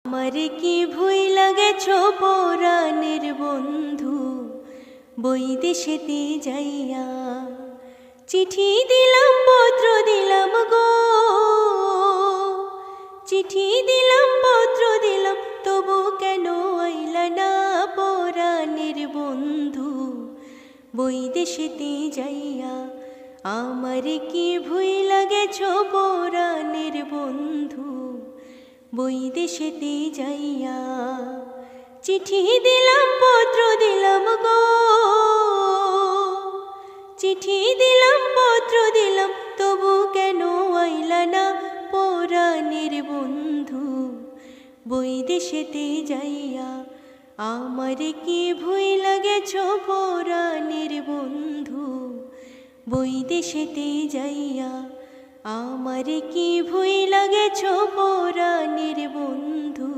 আমার কি ভুই লাগেছো পরাণের বন্ধু, বৈদেশেতে যাইয়া। চিঠি দিলাম পত্র দিলাম গো, চিঠি দিলাম পত্র দিলাম, তবু কেন আইলা না পরাণের বন্ধু, বৈদেশেতে যাইয়া। আমার কি ভুই লাগেছো পরাণের বন্ধু, বৈদেশেতে যাইয়া। চিঠি দিলাম পত্র দিলাম গো, চিঠি দিলাম পত্র দিলাম, তবু কেন আইলা না পরাণের বন্ধু, বৈদেশেতে যাইয়া। আমার কি ভুই লাগেছো পরাণের বন্ধু, বৈদেশেতে যাইয়া। আমার কি ভুই লাগেছো পরাণের বন্ধু।